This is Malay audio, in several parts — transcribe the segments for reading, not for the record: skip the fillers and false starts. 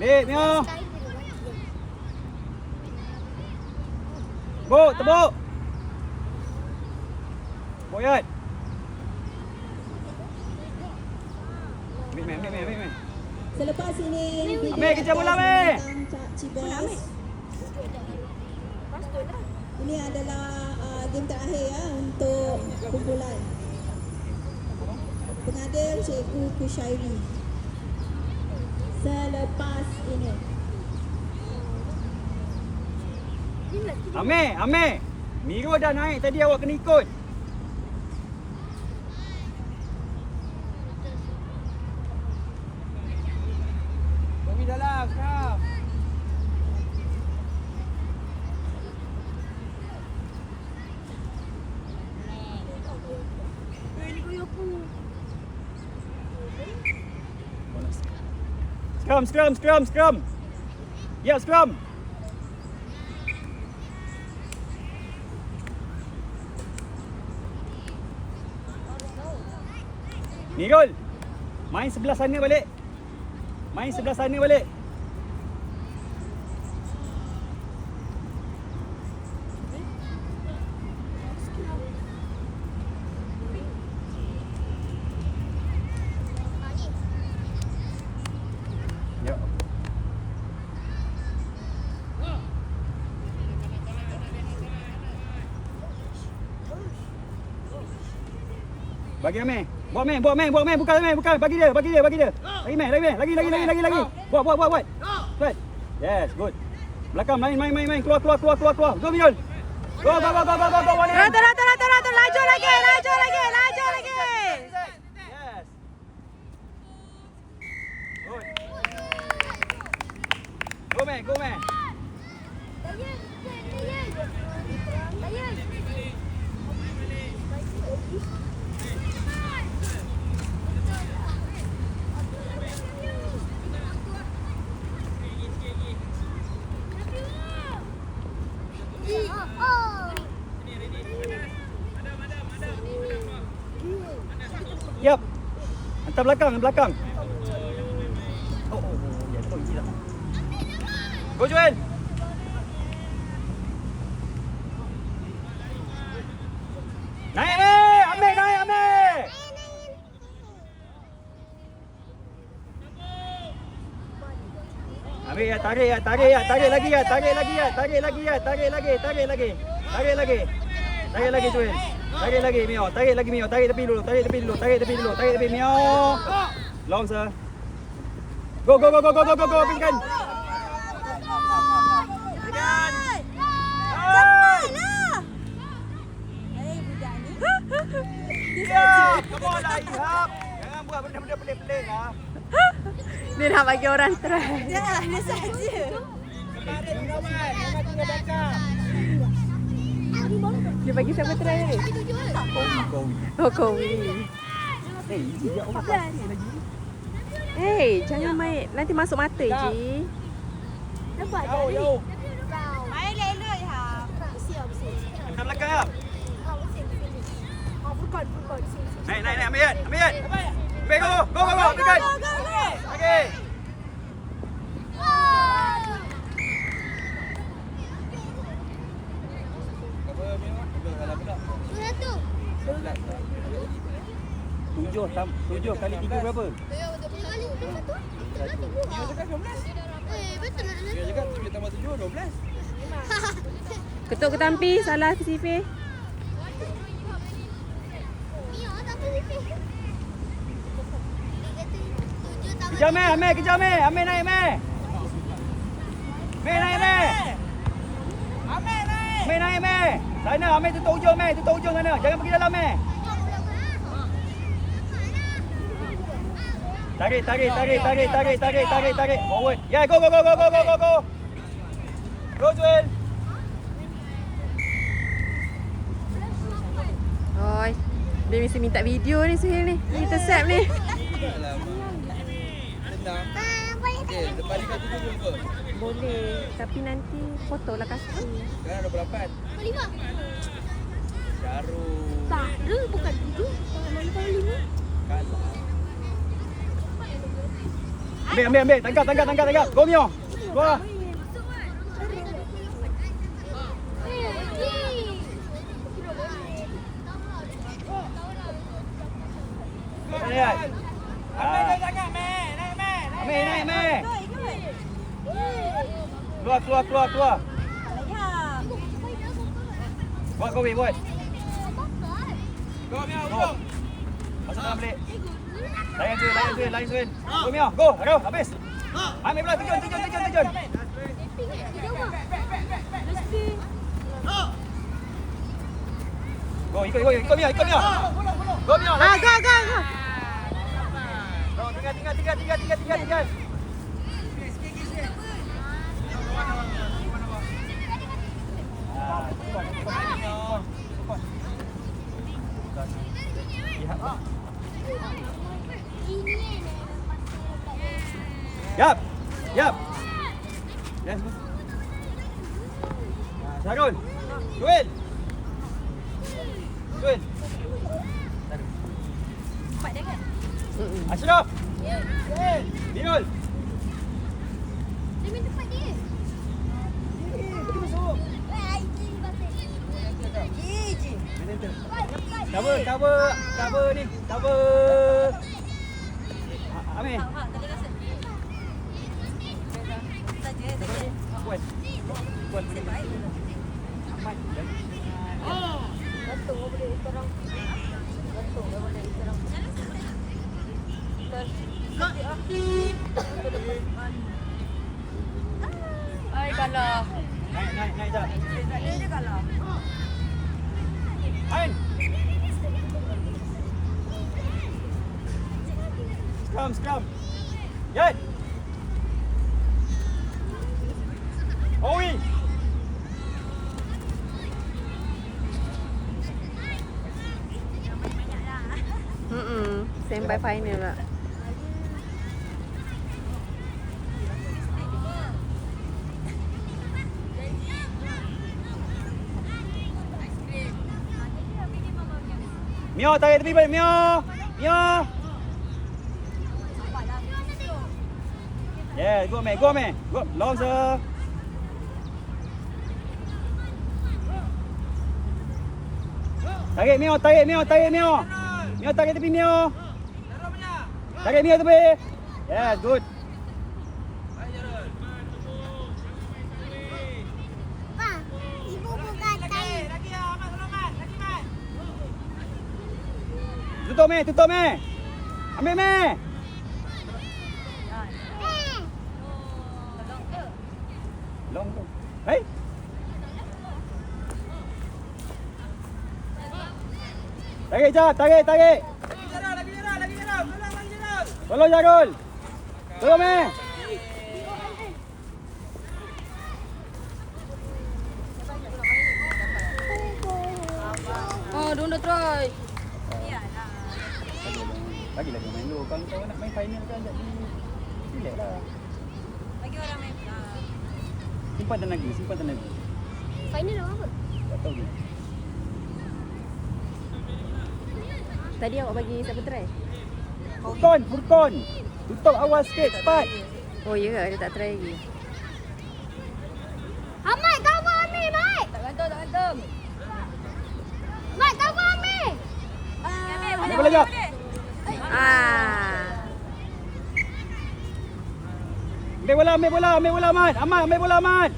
Balik, Mio. Tebuk, tebuk. Tebuk, Yat. Ambil. Selepas ini Ambil, kejar bola, ambil. Cak Cibes. Ini adalah game terakhir ya untuk kumpulan. Pengadil Cikgu Kushairi. Selepas ini. Ambil. Miro dah naik tadi, awak kena ikut. Bagi dalam, sekarang. Scrum. Ya, scrum. Nirul, main sebelah sana balik. Ya. Bagi Amir. Buat Meh. Bukan Meh. Bagi dia. Bagi Meh. Lagi. Buat. Right. Yes, good. Belakang main. Keluar. Go Mirul. Go. Rata. Laju lagi. Yes. Good. Go Meh. Yap. Hantar belakang. Oh. Ya, betul gila. Go Joel. Naik Amir. Amir ya, tarik lagi ya. Tarik lagi Joel. Tarik lagi Mio. Tarik tepi dulu. Tarik tepi Mio. Long sir. Go. Pinkan. Cepatlah. Budak ni. Ya, come on lah Ihab. Jangan buat benda-benda pelik-pelik lah. Dia nak bagi orang try. Dah, dia saja. Dia bagi siapa try ni? Kowi. Dia orang kasih lagi. Hey, jangan main. Nanti masuk mata je. Nampak tak tadi? Main elok ya. Hantar belakang lah. Bukan. Naik. Ambil Yat. Ambil go. Tekan. Okey. Tujuh kali 3 berapa? Ketuk ketampi, salah CP. Kejar Meh. Amir naik Meh. Amir naik Meh. Sana Amir tutup ujung sana. Jangan pergi dalam Meh. Tarik. Forward. Yeah, go. Go Joel. Oi. Dia mesti minta video ni Suhail ni. Intercept ni. Okey, depan ni kau tutup dulu ke? Boleh. Tapi nanti fotolah kaki. Sekarang 28. 5. Syarul. Tak, dia bukan 7. Kalau 5. Kalah. Ambil. Tangkap. Go Mio. Keluar. Lihat. Ambil. Keluar. Buat kau buat. Go, Mia, Go. go. Masuk dalam balik. Lain Swin. Go Mio. Go. Aduh, habis. Ambil bola, terjun. Go, ikut Mio. Go Mio. Go. Go, tinggal. Yap. Yes. Syarul. Joel. Ashraf. Birul. Cover ni. Amir. Kuat. Amat. Ay, kalah. Naik dah. Dia kalah. Main. Scrum. Yat. Owi. Sampai final lah. Mio, tarik tepi balik Mio. Yeah, go man. Go, long sir. Tarik Mio. Mio tarik tepi Mio. Tarik Mio tepi. Yes, good. Tutup me. Ambil me. Long tu. Hei. Tarik je, tarik. Lagi jarak. Tolong Jarul. Tolong me. Oh, don't try. Lagi main dulu. Kalau kau nak main final kan jadi relax lah. Lagi orang main. Simpan tenaga. Final apa? Tak tahu ni. Tadi awak bagi siapa try? Furkon. Tutup awal sikit, cepat. Oh, ya ke? Dia tak try lagi. Ahmad, cover Amir, Mat. Tak gantung. Mat, cover Amir. Ambil bola jap. Ambil bola, Ahmad. Ahmad, ambil bola, Ahmad.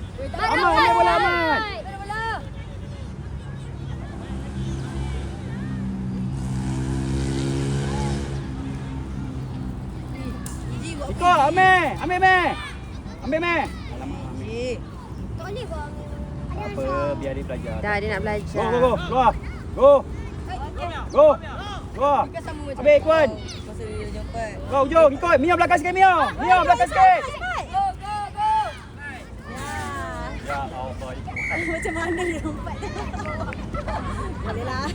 Ikut, ambil me. Alamak, Amir. Tak boleh ke Amir? Apa, biar dia belajar. Dah, dia nak belajar. Go, keluar. Go. Keluar. Ambil, Kuan. Kau hujung, ikut. Mio belakang sikit, Mio. Belakang sikit. Go. Ya Allah, ikut. Macam mana dia lompat tu? Boleh lah.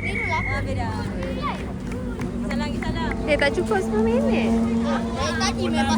Biru lah. Beda. Salam. Tak cukup 10 minit. Tadi memang